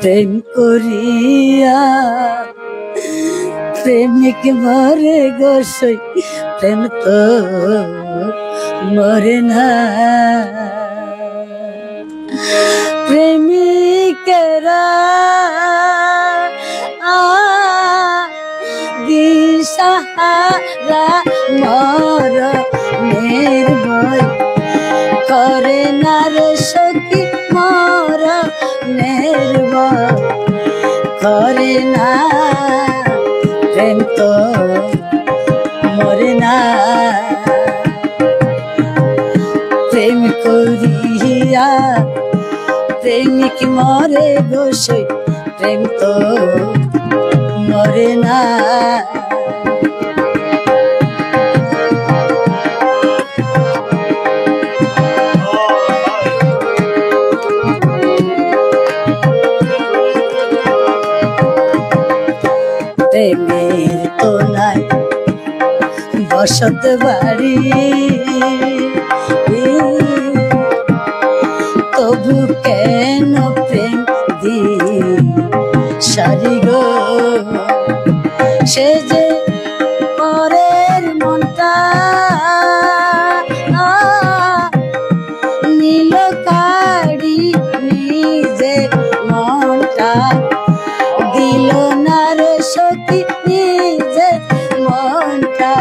প্রেম করিয়া প্রেমিক মরে গোসই, প্রেম তো মরে না। প্রেমিকেরা দিশাহারা মরণের ভয় করে না রে সখী, মরণের ভয় করে না। প্রেম তো মরে না। প্রেম করিয়া প্রেমিক মরে গোসই, প্রেম তো মরে না। প্রেমের তো নাই বসত বাড়ি, তবু কেন প্রেম দি সারি গো। সে যে পরের মনটা নীল কাড়ি, নিজে মনটা দিল না রে সখী, নিজে মনটা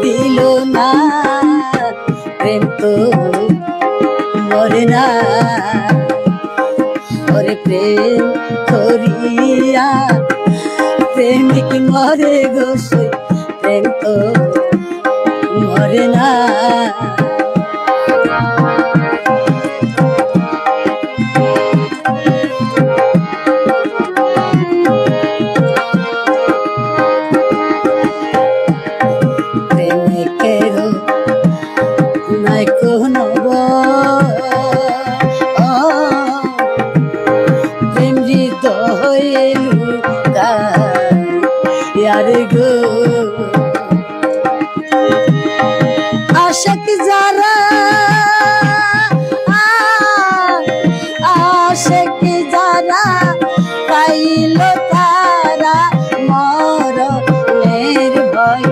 দিল না। প্রেম তো মরে না। ওরে প্রেম করিয়া প্রেমিক মরে গোসই, প্রেম তো মরে না। প্রেমিকেরও নাই কোনো প্রেম হৃদয়ে লুকায় গো। আশিক যারা আশিক যারা পাইল তারা মরণের ভয়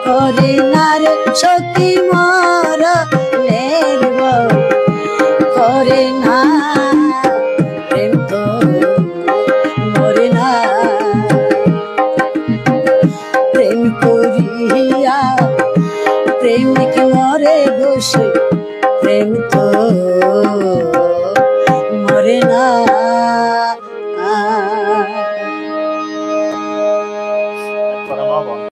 করে না রে সখী, মরণের ভয় করে না। প্রেম তো মরে না। প্রেম করিয়া প্রেমিক মরে গোসই, প্রেম তো মরে না।